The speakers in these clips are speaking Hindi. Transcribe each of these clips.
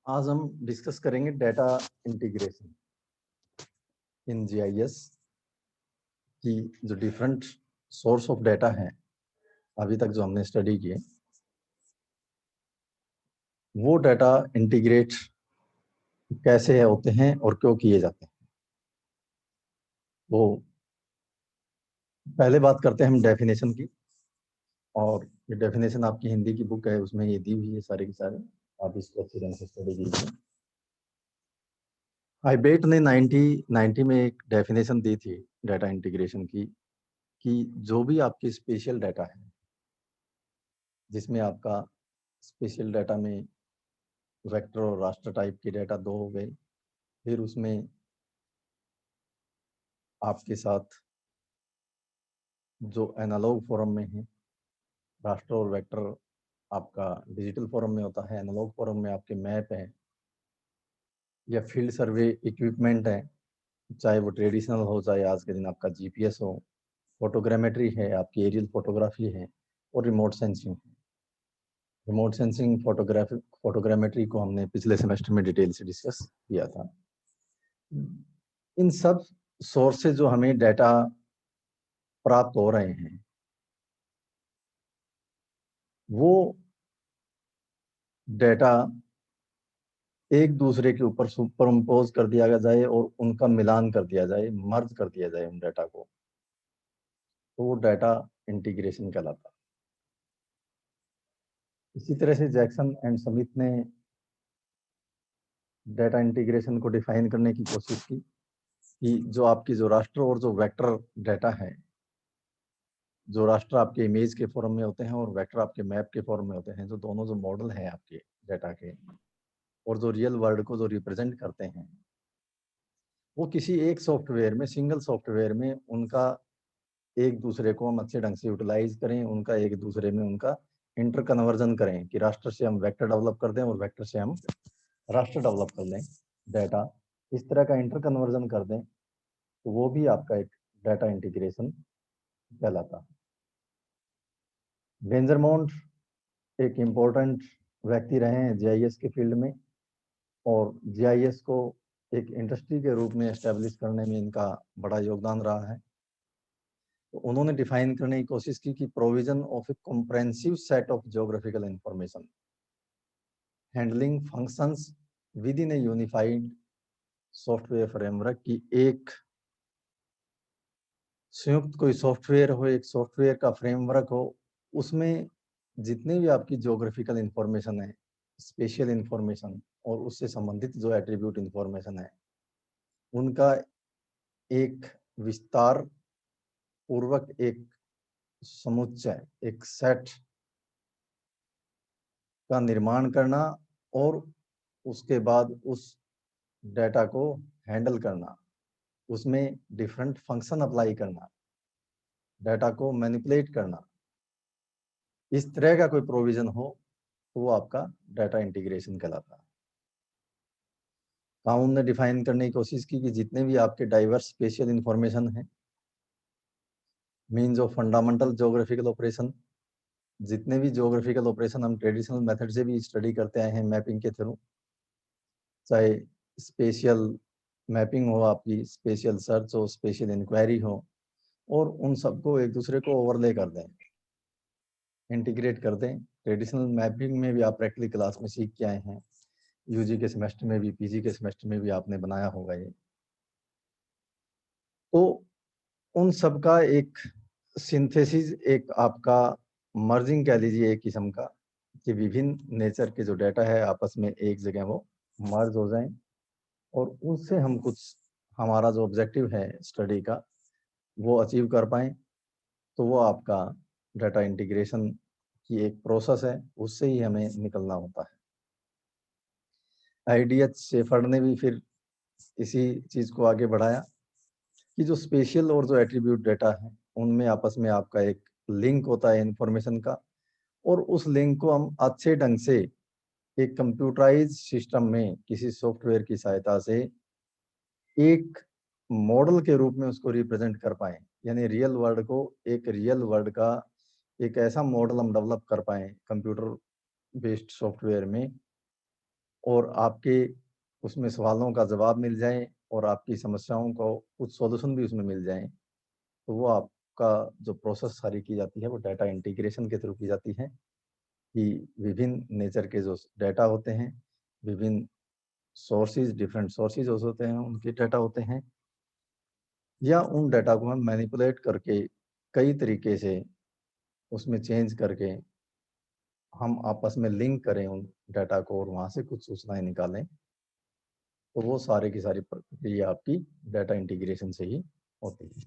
आज हम डिस्कस करेंगे डेटा इंटीग्रेशन इन जीआईएस की जो डिफरेंट सोर्स ऑफ डेटा है अभी तक जो हमने स्टडी किए, वो डेटा इंटीग्रेट कैसे होते हैं और क्यों किए जाते हैं। वो पहले बात करते हैं हम डेफिनेशन की, और ये डेफिनेशन आपकी हिंदी की बुक है उसमें ये दी हुई है सारे के सारे, आप इसको अच्छी ढंग से स्टडी कीजिए। हाइबेट ने 1990 में एक डेफिनेशन दी थी डेटा इंटीग्रेशन की, कि जो भी आपकी स्पेशल डाटा है, जिसमें आपका स्पेशल डाटा में वेक्टर और रास्टर टाइप के डाटा दो हो गए, फिर उसमें आपके साथ जो एनालॉग फॉर्म में है, रास्टर और वेक्टर आपका डिजिटल फॉर्म में होता है, एनालॉग फॉर्म में आपके मैप है या फील्ड सर्वे इक्विपमेंट है, चाहे वो ट्रेडिशनल हो चाहे आज के दिन आपका जीपीएस हो, फोटोग्रामेट्री है, आपकी एरियल फोटोग्राफी है, और रिमोट सेंसिंग है। रिमोट सेंसिंग फोटोग्रामेट्री को हमने पिछले सेमेस्टर में डिटेल से डिस्कस किया था। इन सब सोर्स से जो हमें डाटा प्राप्त हो रहे हैं, वो डाटा एक दूसरे के ऊपर सुपरइम्पोज कर दिया जाए और उनका मिलान कर दिया जाए, मर्ज कर दिया जाए उन डाटा को, तो वो डाटा इंटीग्रेशन कहलाता है। इसी तरह से जैक्सन एंड स्मिथ ने डाटा इंटीग्रेशन को डिफाइन करने की कोशिश की कि जो आपकी जो रास्टर और जो वेक्टर डाटा है, जो रास्टर आपके इमेज के फॉर्म में होते हैं और वेक्टर आपके मैप के फॉर्म में होते हैं, जो दोनों जो मॉडल हैं आपके डाटा के और जो रियल वर्ल्ड को जो रिप्रेजेंट करते हैं, वो किसी एक सॉफ्टवेयर में, सिंगल सॉफ्टवेयर में उनका एक दूसरे को हम अच्छे ढंग से यूटिलाइज करें, उनका एक दूसरे में उनका इंटर कन्वर्जन करें कि रास्टर से हम वेक्टर डेवलप कर दें और वेक्टर से हम रास्टर डेवलप कर लें, डाटा इस तरह का इंटर कन्वर्जन कर दें, तो वो भी आपका एक डाटा इंटीग्रेशन कहलाता है। वेंजरमोंट एक इम्पोर्टेंट व्यक्ति रहे हैं जीआईएस के फील्ड में, और जीआईएस को एक इंडस्ट्री के रूप में एस्टेब्लिश करने में इनका बड़ा योगदान रहा है। तो उन्होंने डिफाइन करने की कोशिश की कि provision of A comprehensive set of geographical information handling functions with in A unified software framework की एक संयुक्त कोई सॉफ्टवेयर हो, एक सॉफ्टवेयर का फ्रेमवर्क हो, उसमें जितने भी आपकी ज्योग्राफिकल इंफॉर्मेशन है, स्पेशल इंफॉर्मेशन और उससे संबंधित जो एट्रीब्यूट इंफॉर्मेशन है, उनका एक विस्तार पूर्वक एक समुच्चय, एक सेट का निर्माण करना, और उसके बाद उस डाटा को हैंडल करना, उसमें डिफरेंट फंक्शन अप्लाई करना, डाटा को मैनिपुलेट करना, इस तरह का कोई प्रोविजन हो, वो आपका डाटा इंटीग्रेशन कहलाता है। काउन ने डिफाइन करने की कोशिश की कि जितने भी आपके डाइवर्स स्पेशल इंफॉर्मेशन है, means of fundamental geographical operation, जितने भी ज्योग्राफिकल ऑपरेशन हम ट्रेडिशनल मेथड से भी स्टडी करते आए हैं मैपिंग के थ्रू, चाहे स्पेशल मैपिंग हो, आपकी स्पेशल सर्च हो, स्पेशल इंक्वायरी हो, और उन सबको एक दूसरे को ओवरले कर दें, इंटीग्रेट कर दें। ट्रेडिशनल मैपिंग में भी आप प्रैक्टिकल क्लास में सीख के आए हैं, यूजी के सेमेस्टर में भी, पीजी के सेमेस्टर में भी आपने बनाया होगा ये। तो उन सब का एक सिंथेसिस, एक आपका मर्जिंग कह लीजिए एक किस्म का, कि विभिन्न नेचर के जो डाटा है आपस में एक जगह वो मर्ज हो जाएं, और उससे हम कुछ, हमारा जो ऑब्जेक्टिव है स्टडी का, वो अचीव कर पाएं। तो वो आपका डाटा इंटीग्रेशन की एक प्रोसेस है, उससे ही हमें निकलना होता है। आईडीएच शेफर्ड ने भी फिर इसी चीज को आगे बढ़ाया कि जो स्पेशल और जो एट्रीब्यूट डाटा है, उनमें आपस में आपका एक लिंक होता है इंफॉर्मेशन का, और उस लिंक को हम अच्छे ढंग से एक कंप्यूटराइज सिस्टम में किसी सॉफ्टवेयर की सहायता से एक मॉडल के रूप में उसको रिप्रेजेंट कर पाए, यानी रियल वर्ल्ड को, एक रियल वर्ल्ड का एक ऐसा मॉडल हम डेवलप कर पाए कंप्यूटर बेस्ड सॉफ्टवेयर में, और आपके उसमें सवालों का जवाब मिल जाए और आपकी समस्याओं को कुछ सॉल्यूशन भी उसमें मिल जाए, तो वो आपका जो प्रोसेस सारी की जाती है वो डाटा इंटीग्रेशन के थ्रू की जाती है कि विभिन्न नेचर के जो डाटा होते हैं, विभिन्न सोर्सेज, डिफरेंट सोर्सेज होते हैं, उनके डाटा होते हैं, या उन डाटा को हम मैनिपुलेट करके कई तरीके से उसमें चेंज करके हम आपस में लिंक करें उन डाटा को और वहां से कुछ सूचनाएं निकालें, तो वो सारे की सारी प्रक्रिया आपकी डाटा इंटीग्रेशन से ही होती है।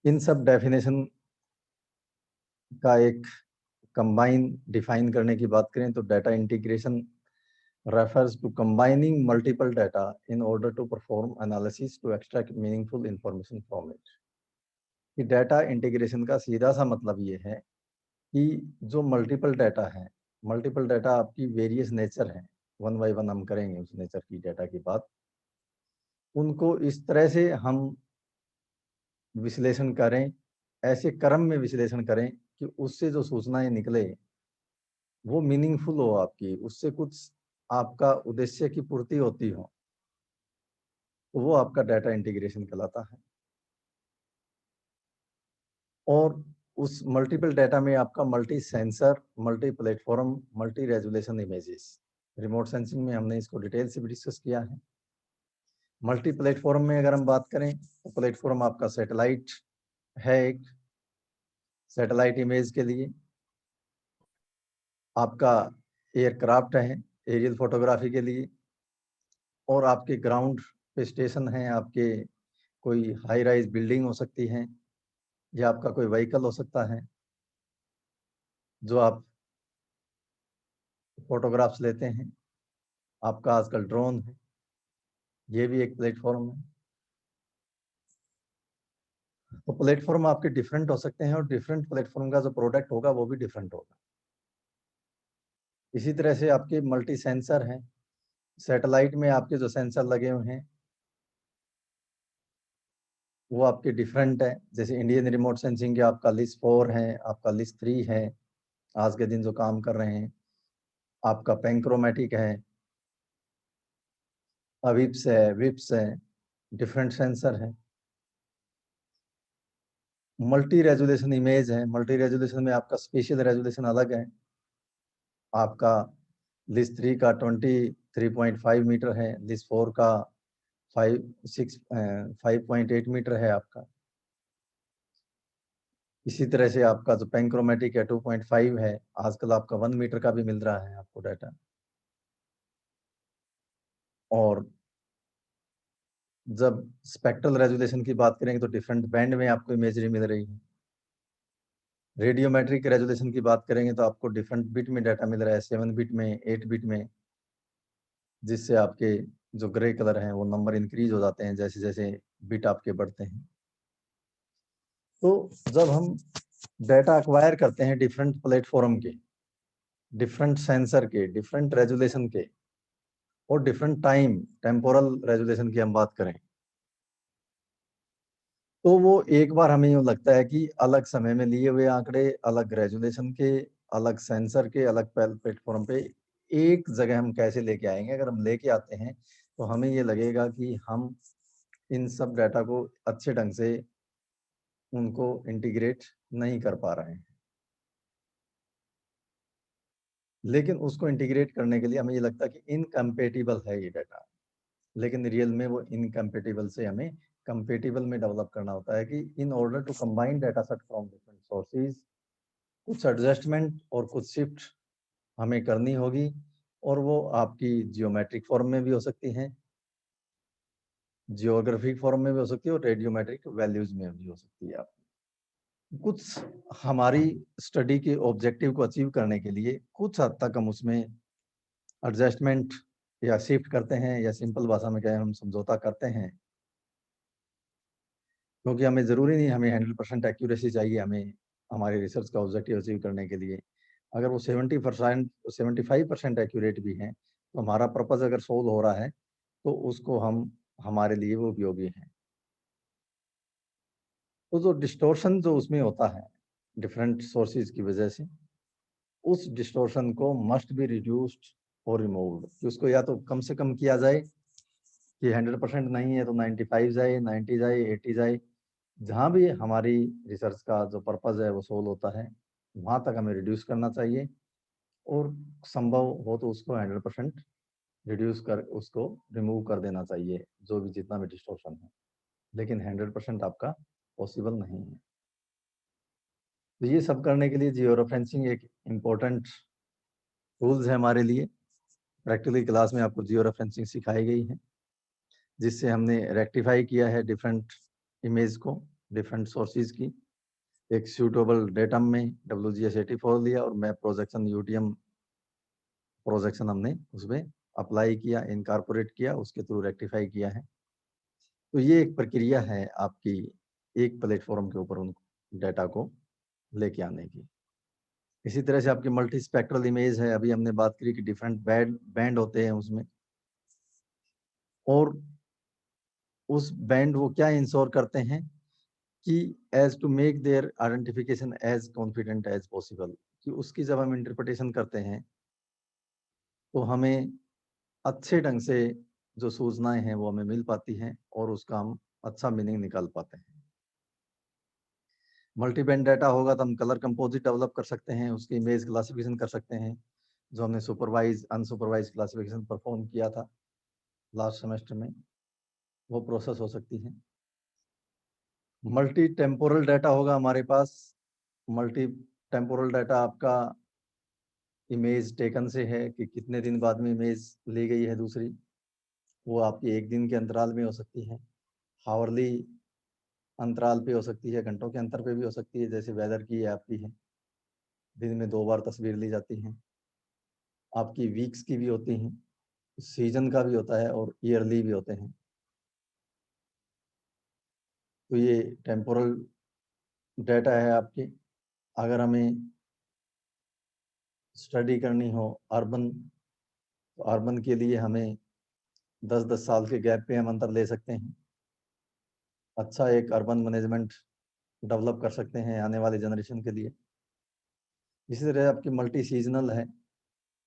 इन सब डेफिनेशन का एक कंबाइन डिफाइन करने की बात करें तो data integration refers to combining multiple data in order to perform analysis to extract meaningful information from it। कि डाटा इंटीग्रेशन का सीधा सा मतलब ये है कि जो मल्टीपल डाटा है, मल्टीपल डाटा आपकी वेरियस नेचर है, वन बाय वन हम करेंगे उस नेचर की डाटा की बात, उनको इस तरह से हम विश्लेषण करें, ऐसे क्रम में विश्लेषण करें कि उससे जो सूचनाएं निकले वो मीनिंगफुल हो, आपकी उससे कुछ आपका उद्देश्य की पूर्ति होती हो, तो वो आपका डाटा इंटीग्रेशन कहलाता है। और उस मल्टीपल डाटा में आपका multi sensor, multi platform, multi resolution images, remote sensing में हमने इसको डिटेल से भी डिस्कस किया है। मल्टी प्लेटफॉर्म में अगर हम बात करें तो प्लेटफॉर्म आपका सैटेलाइट है, एक सैटेलाइट इमेज के लिए आपका एयरक्राफ्ट है एरियल फोटोग्राफी के लिए, और आपके ग्राउंड पे स्टेशन है, आपके कोई हाई राइज बिल्डिंग हो सकती है, या आपका कोई व्हीकल हो सकता है जो आप फोटोग्राफ्स लेते हैं। आपका आजकल ड्रोन है, ये भी एक प्लेटफॉर्म है। तो प्लेटफॉर्म आपके डिफरेंट हो सकते हैं और डिफरेंट प्लेटफॉर्म का जो प्रोडक्ट होगा वो भी डिफरेंट होगा। इसी तरह से आपके मल्टी सेंसर हैं, सैटेलाइट में आपके जो सेंसर लगे हुए हैं वो आपके डिफरेंट है। जैसे इंडियन रिमोट सेंसिंग के आपका लिस्ट 4 है, आपका लिस्ट 3 है, आज के दिन जो काम कर रहे हैं। आपका पेंक्रोमेटिक है, अविप्स है, विप्स है, डिफरेंट सेंसर है। मल्टी रेजोल्यूशन इमेज है, मल्टी रेजोल्यूशन में आपका स्पेशल रेजोल्यूशन अलग है। आपका लिस्ट 3 का 23.5 मीटर है, लिस्ट 4 का 5.8 मीटर है आपका। इसी तरह से आपका जो पेंक्रोमेटिक है 2.5 है, आजकल आपका 1 मीटर का भी मिल रहा है आपको डाटा। और जब स्पेक्ट्रल रेजोल्यूशन की बात करेंगे तो डिफरेंट बैंड में आपको इमेजरी मिल रही है। रेडियोमेट्रिक रेजोल्यूशन की बात करेंगे तो आपको डिफरेंट बिट में डाटा मिल रहा है, 7 बिट में, 8 बिट में, जिससे आपके जो ग्रे कलर हैं वो नंबर इंक्रीज हो जाते हैं जैसे जैसे बिट आपके बढ़ते हैं। तो जब हम डाटा अक्वायर करते हैं डिफरेंट प्लेटफॉर्म के, डिफरेंट सेंसर के, डिफरेंट रेजोल्यूशन के और डिफरेंट टाइम टेम्पोरल रेजोल्यूशन की हम बात करें, तो वो एक बार हमें यूँ लगता है कि अलग समय में लिए हुए आंकड़े, अलग रेजोल्यूशन के, अलग सेंसर के, अलग प्लेटफॉर्म पे एक जगह हम कैसे लेके आएंगे। अगर हम लेके आते हैं तो हमें ये लगेगा कि हम इन सब डाटा को अच्छे ढंग से उनको इंटीग्रेट नहीं कर पा रहे हैं। लेकिन उसको इंटीग्रेट करने के लिए हमें ये लगता है कि इनकम्पेटिबल है ये डाटा, लेकिन रियल में वो इनकम्पेटिबल से हमें कंपेटिबल में डेवलप करना होता है कि in order to combine data set from different sources कुछ एडजस्टमेंट और कुछ शिफ्ट हमें करनी होगी, और वो आपकी जियोमेट्रिक फॉर्म में भी हो सकती हैं, जियोग्राफिक फॉर्म में भी हो सकती है और रेडियोमेट्रिक वैल्यूज में भी हो सकती है। आप कुछ हमारी स्टडी के ऑब्जेक्टिव को अचीव करने के लिए कुछ हद तक हम उसमें एडजस्टमेंट या शिफ्ट करते हैं, या सिंपल भाषा में कहें हम समझौता करते हैं, क्योंकि हमें ज़रूरी नहीं हमें 100% एक्यूरेसी चाहिए हमें हमारे रिसर्च का ऑब्जेक्टिव अचीव करने के लिए। अगर वो 70% 75% एक्यूरेट भी हैं तो हमारा पर्पस अगर सोल्व हो रहा है तो उसको हम हमारे लिए वो उपयोगी है। तो जो डिस्टोर्शन जो उसमें होता है डिफरेंट सोर्सेज की वजह से, उस डिस्टोर्शन को मस्ट बी रिड्यूस्ड और रिमूव्ड, कि उसको या तो कम से कम किया जाए कि 100% नहीं है तो 95 जाए, 90 जाए, 80 जाए, जहाँ भी हमारी रिसर्च का जो पर्पज है वो सोल्व होता है वहाँ तक हमें रिड्यूस करना चाहिए, और संभव हो तो उसको 100% रिड्यूस कर उसको रिमूव कर देना चाहिए, जो भी जितना भी डिस्टोर्शन है, लेकिन 100% आपका पॉसिबल नहीं है। तो ये सब करने के लिए जियो रेफरेंसिंग एक इम्पोर्टेंट टूल्स है हमारे लिए। प्रैक्टिकली क्लास में आपको जियो रेफरेंसिंग सिखाई गई है, जिससे हमने रेक्टिफाई किया है डिफरेंट इमेज को डिफरेंट सोर्सेज की, एक सूटेबल डेटम में WGS84 लिया और मैप प्रोजेक्शन UTM प्रोजेक्शन हमने उसमें अप्लाई किया, इनकॉर्पोरेट किया, उसके थ्रू रेक्टिफाई किया है। तो ये एक प्रक्रिया है आपकी एक प्लेटफॉर्म के ऊपर उन डेटा को लेके आने की। इसी तरह से आपकी मल्टी स्पेक्ट्रल इमेज है, अभी हमने बात करी कि डिफरेंट बैंड होते हैं उसमें, और उस बैंड वो क्या इंश्योर करते हैं कि as to make their identification as confident as possible, कि उसकी जब हम इंटरप्रिटेशन करते हैं तो हमें अच्छे ढंग से जो सूचनाएं हैं वो हमें मिल पाती हैं और उसका हम अच्छा मीनिंग निकाल पाते हैं। मल्टी बैंड डाटा होगा तो हम कलर कंपोजिट डेवलप कर सकते हैं, उसकी इमेज क्लासिफिकेशन कर सकते हैं, जो हमने सुपरवाइज अनसुपरवाइज क्लासिफिकेशन परफॉर्म किया था लास्ट सेमेस्टर में, वो प्रोसेस हो सकती है। मल्टी टेम्पोरल डाटा होगा हमारे पास। मल्टी टेम्पोरल डाटा आपका इमेज टेकन से है कि कितने दिन बाद में इमेज ली गई है दूसरी, वो आपकी एक दिन के अंतराल में हो सकती है, हावरली अंतराल पे हो सकती है, घंटों के अंतर पे भी हो सकती है, जैसे वेदर की आपकी है, दिन में 2 बार तस्वीर ली जाती है। आपकी वीक्स की भी होती हैं, सीजन का भी होता है और ईयरली भी होते हैं। तो ये टेम्पोरल डाटा है आपकी। अगर हमें स्टडी करनी हो अर्बन, तो अर्बन के लिए हमें 10-10 साल के गैप पे हम अंतर ले सकते हैं, अच्छा एक अर्बन मैनेजमेंट डेवलप कर सकते हैं आने वाले जनरेशन के लिए। इसी तरह आपकी मल्टी सीजनल है,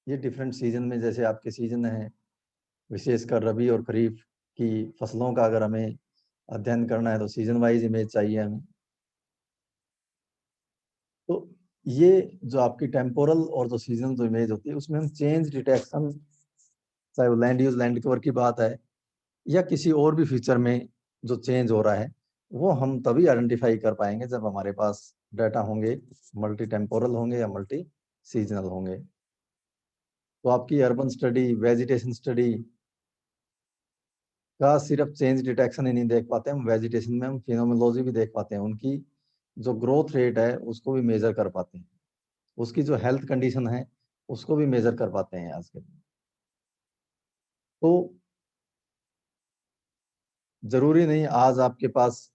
ये डिफरेंट सीजन में, जैसे आपके सीजन है विशेषकर रबी और खरीफ की फसलों का अगर हमें अध्ययन करना है तो सीजन वाइज इमेज चाहिए हमें। तो ये जो आपकी टेम्पोरल और जो सीजनल जो इमेज होती है उसमें हम चेंज डिटेक्शन, चाहे वो लैंड यूज लैंड कवर की बात है या किसी और भी फीचर में जो चेंज हो रहा है, वो हम तभी आइडेंटिफाई कर पाएंगे जब हमारे पास डाटा होंगे, मल्टी टेम्पोरल होंगे या मल्टी सीजनल होंगे। तो आपकी अर्बन स्टडी, वेजिटेशन स्टडी का सिर्फ चेंज डिटेक्शन ही नहीं देख पाते हम, वेजिटेशन में हम फिनोमिनोलॉजी भी देख पाते हैं, उनकी जो ग्रोथ रेट है उसको भी मेजर कर पाते हैं, उसकी जो हेल्थ कंडीशन है उसको भी मेजर कर पाते हैं आज के दिन। तो जरूरी नहीं आज आपके पास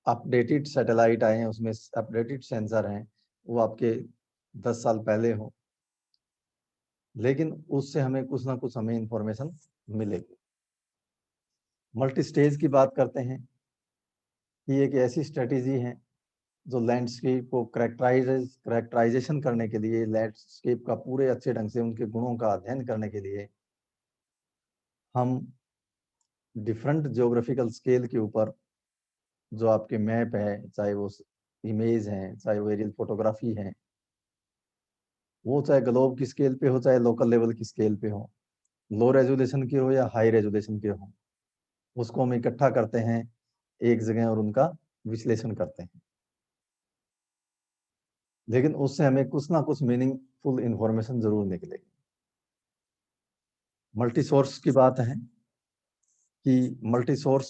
अपडेटेड सैटेलाइट आए हैं उसमें अपडेटेड सेंसर हैं वो आपके 10 साल पहले हो, लेकिन उससे हमें कुछ ना कुछ हमें इंफॉर्मेशन मिलेगी। मल्टी स्टेज की बात करते हैं कि एक ऐसी स्ट्रेटेजी है जो लैंडस्केप को करेक्टराइजेशन करने के लिए, लैंडस्केप का पूरे अच्छे ढंग से उनके गुणों का अध्ययन करने के लिए हम डिफरेंट ज्योग्राफिकल स्केल के ऊपर जो आपके मैप है, चाहे वो इमेज है, चाहे वो एरियल फोटोग्राफी है, वो चाहे ग्लोब की स्केल पे हो चाहे लोकल लेवल की स्केल पे हो, लो रेजोल्यूशन के हो या हाई रेजोल्यूशन के हो, उसको हम इकट्ठा करते हैं एक जगह और उनका विश्लेषण करते हैं। लेकिन उससे हमें कुछ ना कुछ मीनिंगफुल इंफॉर्मेशन जरूर निकलेगी। मल्टी सोर्स की बात है कि मल्टी सोर्स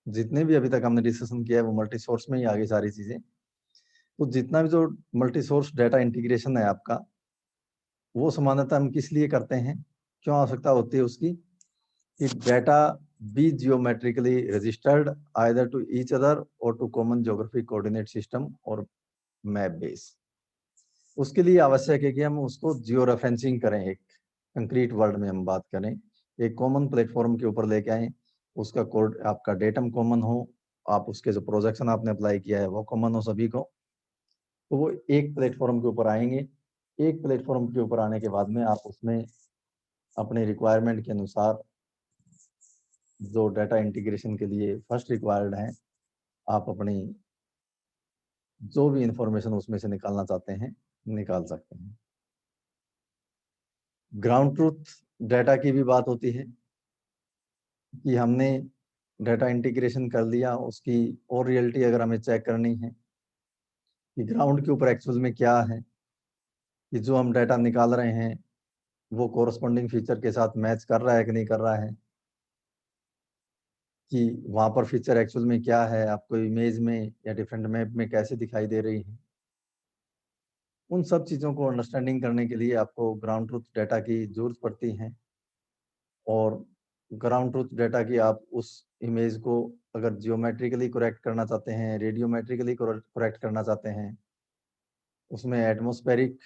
जितने भी अभी तक हमने डिस्कशन किया है वो मल्टी सोर्स में ही आगे सारी चीजें। तो जितना भी जो मल्टी सोर्स डाटा इंटीग्रेशन है आपका, वो सामान्यतः हम किस लिए करते हैं, क्यों आवश्यकता होती है उसकी, कि data be geometrically registered either to each other और to common geographic coordinate system और मैप बेस। उसके लिए आवश्यक है कि हम उसको जियो रेफरेंसिंग करें, एक कंक्रीट वर्ड में हम बात करें, एक कॉमन प्लेटफॉर्म के ऊपर लेके आए, उसका कोड आपका डेटम कॉमन हो, आप उसके जो प्रोजेक्शन आपने अप्लाई किया है वो कॉमन हो सभी को, तो वो एक प्लेटफॉर्म के ऊपर आएंगे एक प्लेटफॉर्म के ऊपर आने के बाद में आप उसमें अपने रिक्वायरमेंट के अनुसार जो डाटा इंटीग्रेशन के लिए फर्स्ट रिक्वायर्ड है, आप अपनी जो भी इंफॉर्मेशन उसमें से निकालना चाहते हैं निकाल सकते हैं। ग्राउंड ट्रूथ डाटा की भी बात होती है कि हमने डाटा इंटीग्रेशन कर लिया, उसकी और रियलिटी अगर हमें चेक करनी है कि ग्राउंड के ऊपर एक्चुअल में क्या है, कि जो हम डाटा निकाल रहे हैं वो कोरस्पॉन्डिंग फीचर के साथ मैच कर रहा है कि नहीं कर रहा है, कि वहाँ पर फीचर एक्चुअल में क्या है, आपको इमेज में या डिफरेंट मैप में कैसे दिखाई दे रही है। उन सब चीज़ों को अंडरस्टैंडिंग करने के लिए आपको ग्राउंड ट्रूथ डाटा की जरूरत पड़ती है। और ग्राउंड ट्रूथ डाटा की आप उस इमेज को अगर जियोमेट्रिकली करेक्ट करना चाहते हैं, रेडियोमेट्रिकली करेक्ट करना चाहते हैं, उसमें एटमॉस्फेरिक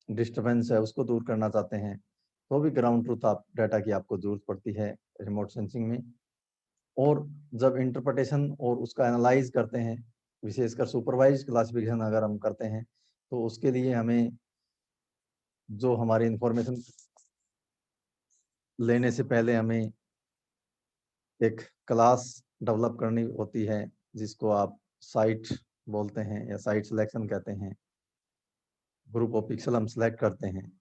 डिस्टर्बेंस है उसको दूर करना चाहते हैं, तो भी ग्राउंड ट्रूथ आप डाटा की आपको जरूरत पड़ती है रिमोट सेंसिंग में। और जब इंटरप्रिटेशन और उसका एनालाइज करते हैं, विशेषकर सुपरवाइज क्लासिफिकेशन अगर हम करते हैं, तो उसके लिए हमें जो हमारी इंफॉर्मेशन लेने से पहले हमें एक क्लास डेवलप करनी होती है, जिसको आप साइट बोलते हैं या साइट सिलेक्शन कहते हैं। ग्रुप ऑफ पिक्सल हम सिलेक्ट करते हैं,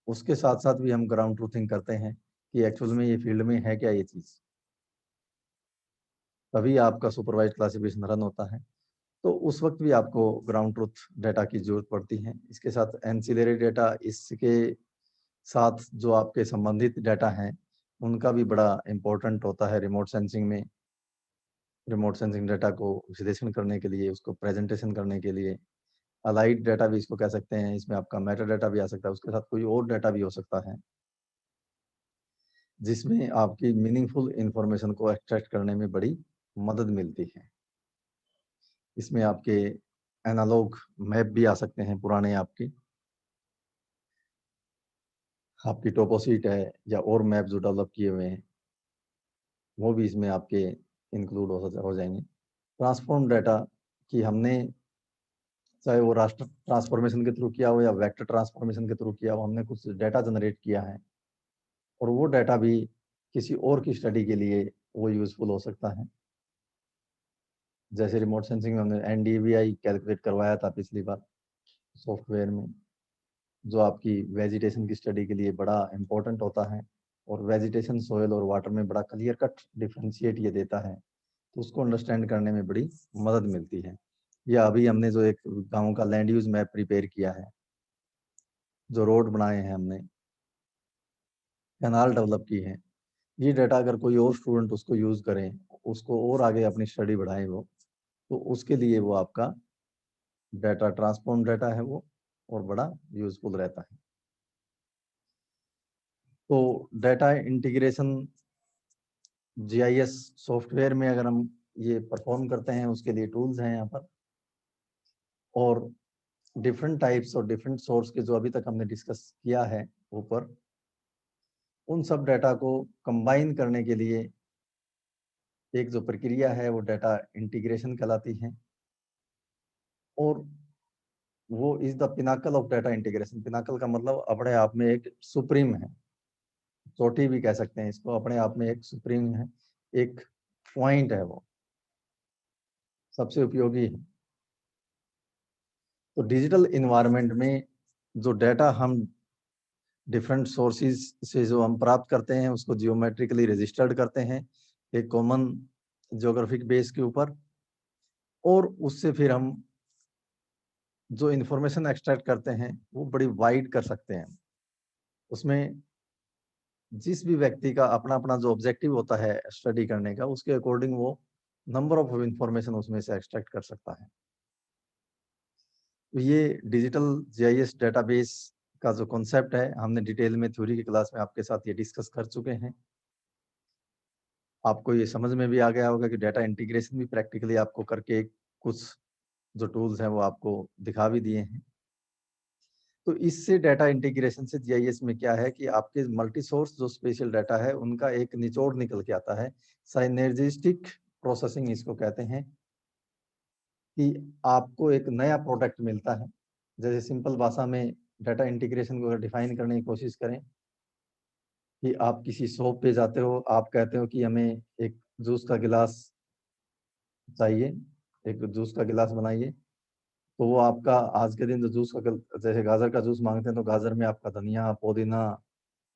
उसके साथ साथ भी हम ग्राउंड ट्रूथिंग करते हैं कि एक्चुअल में ये फील्ड में है क्या ये चीज़, तभी आपका सुपरवाइज क्लासिफिकेशन रन होता है। तो उस वक्त भी आपको ग्राउंड ट्रूथ डाटा की जरूरत पड़ती है। इसके साथ एंसिलरी डाटा, इसके साथ जो आपके संबंधित डाटा हैं उनका भी बड़ा इम्पोर्टेंट होता है रिमोट सेंसिंग में। रिमोट सेंसिंग डाटा को विश्लेषण करने के लिए, उसको प्रेजेंटेशन करने के लिए, अलाइड डाटा भी इसको कह सकते हैं, इसमें आपका मेटा डाटा भी आ सकता है, उसके साथ कोई और डाटा भी हो सकता है, जिसमें आपकी मीनिंगफुल इंफॉर्मेशन को एक्सट्रैक्ट करने में बड़ी मदद मिलती है। इसमें आपके एनालॉग मैप भी आ सकते हैं, पुराने आपकी टोपोशीट है या और मैप जो डेवलप किए हुए हैं, वो भी इसमें आपके इंक्लूड हो जाएंगे। ट्रांसफॉर्म डाटा कि हमने, चाहे वो रास्टर ट्रांसफॉर्मेशन के थ्रू किया हो या वेक्टर ट्रांसफॉर्मेशन के थ्रू किया हो, हमने कुछ डाटा जनरेट किया है और वो डाटा भी किसी और की स्टडी के लिए वो यूजफुल हो सकता है। जैसे रिमोट सेंसिंग में हमने एनडीवीआई कैलकुलेट करवाया था पिछली बार सॉफ्टवेयर में, जो आपकी वेजिटेशन की स्टडी के लिए बड़ा इंपॉर्टेंट होता है, और वेजिटेशन, सोयल और वाटर में बड़ा क्लियर कट डिफ्रेंशिएट ये देता है, तो उसको अंडरस्टैंड करने में बड़ी मदद मिलती है। या अभी हमने जो एक गांव का लैंड यूज मैप प्रिपेयर किया है, जो रोड बनाए हैं हमने, कैनाल डेवलप की है, ये डाटा अगर कोई और स्टूडेंट उसको यूज करें, उसको और आगे अपनी स्टडी बढ़ाएं वो, तो उसके लिए वो आपका डाटा ट्रांसफॉर्म डाटा है वो, और बड़ा यूजफुल रहता है। तो डाटा इंटीग्रेशन जीआईएस सॉफ्टवेयर में अगर हम ये परफॉर्म करते हैं, उसके लिए टूल्स हैं यहाँ पर, और डिफरेंट टाइप्स और डिफरेंट सोर्स के जो अभी तक हमने डिस्कस किया है ऊपर, उन सब डाटा को कंबाइन करने के लिए एक जो प्रक्रिया है वो डाटा इंटीग्रेशन कहलाती है। और वो is the Pinnacle of data integration. Pinnacle का मतलब अपने आप में एक सुप्रीम है, चोटी भी कह सकते हैं इसको, अपने आप में एक सुप्रीम है, एक पॉइंट है, वो सबसे उपयोगी है। तो डिजिटल इन्वायरमेंट में जो डाटा हम डिफरेंट सोर्सेज से जो हम प्राप्त करते हैं, उसको जियोमेट्रिकली रजिस्टर्ड करते हैं एक कॉमन ज्योग्राफिक बेस के ऊपर, और उससे फिर हम जो इंफॉर्मेशन एक्सट्रैक्ट करते हैं वो बड़ी वाइड कर सकते हैं। उसमें जिस भी व्यक्ति का अपना अपना जो ऑब्जेक्टिव होता है स्टडी करने का, उसके अकॉर्डिंग वो नंबर ऑफ इंफॉर्मेशन उसमें से एक्सट्रैक्ट कर सकता है। तो ये डिजिटल जीआईएस डेटाबेस का जो कॉन्सेप्ट है, हमने डिटेल में थ्योरी की क्लास में आपके साथ ये डिस्कस कर चुके हैं। आपको ये समझ में भी आ गया होगा कि डाटा इंटीग्रेशन भी प्रैक्टिकली आपको करके कुछ जो टूल्स हैं वो आपको दिखा भी दिए हैं। तो इससे डाटा इंटीग्रेशन से जीआईएस में क्या है कि आपके मल्टी सोर्स जो स्पेशल डाटा है उनका एक निचोड़ निकल के आता है। साइनर्जिस्टिक प्रोसेसिंग इसको कहते हैं, कि आपको एक नया प्रोडक्ट मिलता है जैसे सिंपल भाषा में डाटा इंटीग्रेशन को अगर डिफाइन करने की कोशिश करें कि आप किसी शॉप पे जाते हो, आप कहते हो कि हमें एक जूस का गिलास चाहिए, एक जूस का गिलास बनाइए, तो वो आपका आज के दिन जो जूस का जैसे गाजर का जूस मांगते हैं तो गाजर में आपका धनिया, पुदीना,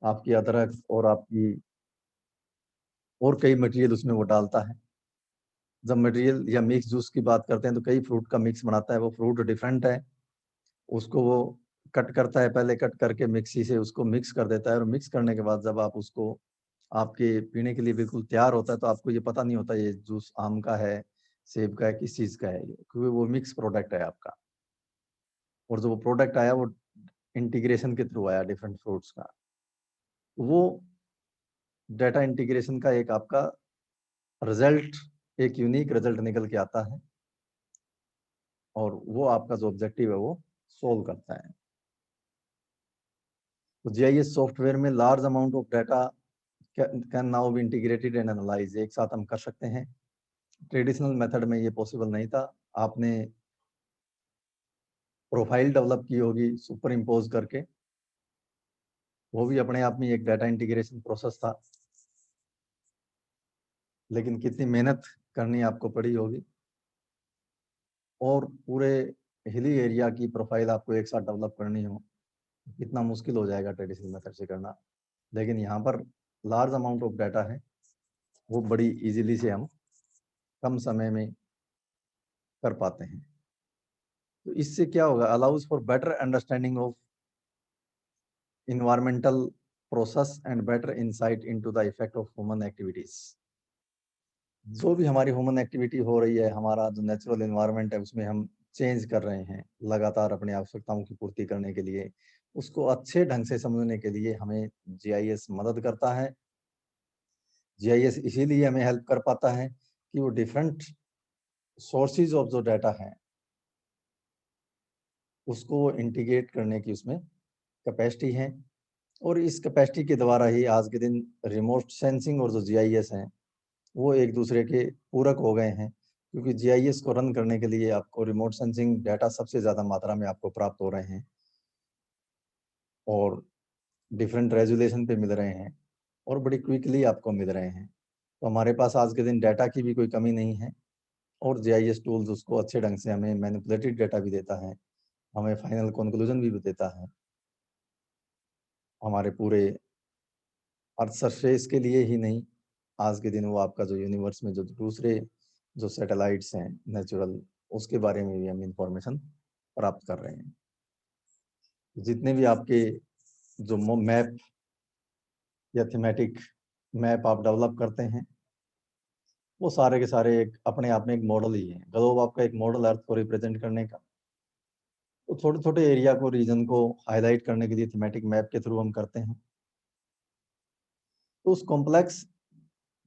आपकी अदरक और आपकी और कई मटेरियल उसमें वो डालता है। जब मटेरियल या मिक्स जूस की बात करते हैं तो कई फ्रूट का मिक्स बनाता है, वो फ्रूट डिफरेंट है, उसको वो कट करता है, पहले कट करके मिक्सी से उसको मिक्स कर देता है और मिक्स करने के बाद जब आप उसको आपके पीने के लिए बिल्कुल तैयार होता है तो आपको ये पता नहीं होता ये जूस आम का है, सेब का है, किस चीज़ का है ये, क्योंकि वो मिक्स प्रोडक्ट है आपका। और जो वो प्रोडक्ट आया वो इंटीग्रेशन के थ्रू आया डिफरेंट फ्रूट्स का। वो डाटा इंटीग्रेशन का एक आपका रिजल्ट, एक यूनिक रिजल्ट निकल के आता है और वो आपका जो ऑब्जेक्टिव है वो सोल्व करता है। तो जीआईएस सॉफ्टवेयर में large amount of data can now be integrated and analyse, एक साथ हम कर सकते हैं। ट्रेडिशनल मेथड में ये पॉसिबल नहीं था। आपने प्रोफाइल डेवलप की होगी सुपर इम्पोज करके, वो भी अपने आप में एक डाटा इंटीग्रेशन प्रोसेस था, लेकिन कितनी मेहनत करनी आपको पड़ी होगी और पूरे हिली एरिया की प्रोफाइल आपको एक साथ डेवलप करनी हो, कितना मुश्किल हो जाएगा ट्रेडिशनल मेथड से करना। लेकिन यहाँ पर लार्ज अमाउंट ऑफ डाटा है, वो बड़ी इजीली से हम कम समय में कर पाते हैं। तो इससे क्या होगा, allows for better understanding of environmental process and better insight into the effect of human activities। जो भी हमारी ह्यूमन एक्टिविटी हो रही है, हमारा जो नेचुरल एनवायरनमेंट है उसमें हम चेंज कर रहे हैं लगातार अपनी आवश्यकताओं की पूर्ति करने के लिए, उसको अच्छे ढंग से समझने के लिए हमें जीआईएस मदद करता है। जीआईएस इसीलिए हमें हेल्प कर पाता है कि वो डिफरेंट सोर्सेज ऑफ जो डाटा है उसको इंटीग्रेट करने की उसमें कैपेसिटी है और इस कैपेसिटी के द्वारा ही आज के दिन रिमोट सेंसिंग और जो जीआईएस हैं वो एक दूसरे के पूरक हो गए हैं, क्योंकि जीआईएस को रन करने के लिए आपको रिमोट सेंसिंग डाटा सबसे ज़्यादा मात्रा में आपको प्राप्त हो रहे हैं और डिफरेंट रेजुलेशन पे मिल रहे हैं और बड़ी क्विकली आपको मिल रहे हैं। तो हमारे पास आज के दिन डाटा की भी कोई कमी नहीं है और जीआईएस टूल्स उसको अच्छे ढंग से हमें मैनिपुलेटेड डाटा भी देता है, हमें फाइनल कंक्लूजन भी देता है। हमारे पूरे अर्थ सरफेस के लिए ही नहीं, आज के दिन वो आपका जो यूनिवर्स में जो दूसरे जो सैटेलाइट्स हैं नेचुरल, उसके बारे में भी हम इंफॉर्मेशन प्राप्त कर रहे हैं। जितने भी आपके जो मैप या थीमेटिक मैप आप डेवलप करते हैं वो सारे के सारे एक अपने आप में एक मॉडल ही है। ग्लोब आपका एक मॉडल अर्थ को रिप्रेजेंट करने का, तो छोटे छोटे एरिया को, रीजन को हाईलाइट करने के लिए थीमेटिक मैप के थ्रू हम करते हैं। तो उस कॉम्प्लेक्स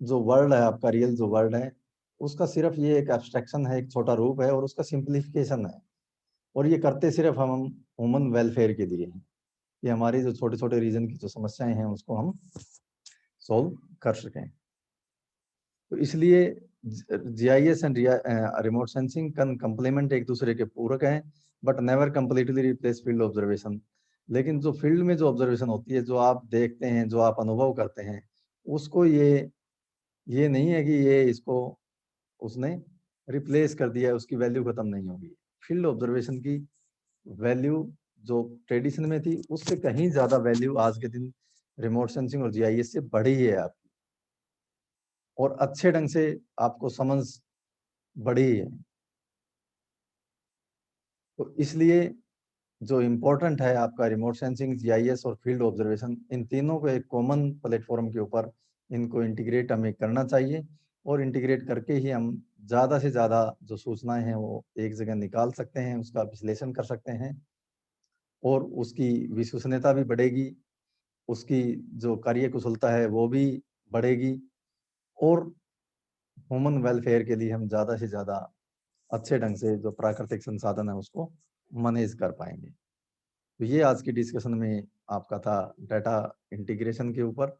जो वर्ल्ड है आपका, रियल जो वर्ल्ड है, उसका सिर्फ ये एक एब्स्ट्रैक्शन है, एक छोटा रूप है और उसका सिंप्लीफिकेशन है। और ये करते सिर्फ हम ह्यूमन वेलफेयर के लिए हैं कि हमारी जो छोटे छोटे रीजन की जो समस्याएं हैं उसको हम सॉल्व कर सकें। तो इसलिए GIS and remote sensing can complement, एक दूसरे के पूरक हैं, but never completely replace field observation. लेकिन जो फील्ड में जो ऑब्जर्वेशन होती है, जो आप देखते हैं, जो आप अनुभव करते हैं, उसको ये नहीं है कि ये इसको उसने रिप्लेस कर दिया, उसकी वैल्यू खत्म नहीं होगी। फील्ड ऑब्जर्वेशन की वैल्यू जो ट्रेडिशन में थी उससे कहीं ज्यादा वैल्यू आज के दिन रिमोट सेंसिंग और जीआईएस से बढ़ी है आपकी, और अच्छे ढंग से आपको समझ बढ़ी है। तो इसलिए जो इम्पोर्टेंट है आपका रिमोट सेंसिंग, जीआईएस और फील्ड ऑब्जर्वेशन, इन तीनों को एक कॉमन प्लेटफॉर्म के ऊपर इनको इंटीग्रेट हमें करना चाहिए और इंटीग्रेट करके ही हम ज़्यादा से ज़्यादा जो सूचनाएं हैं वो एक जगह निकाल सकते हैं, उसका विश्लेषण कर सकते हैं और उसकी विश्वसनीयता भी बढ़ेगी, उसकी जो कार्य कुशलता है वो भी बढ़ेगी और ह्यूमन वेलफेयर के लिए हम ज़्यादा से ज़्यादा अच्छे ढंग से जो प्राकृतिक संसाधन है उसको मैनेज कर पाएंगे। तो ये आज की डिस्कशन में आपका था डाटा इंटीग्रेशन के ऊपर।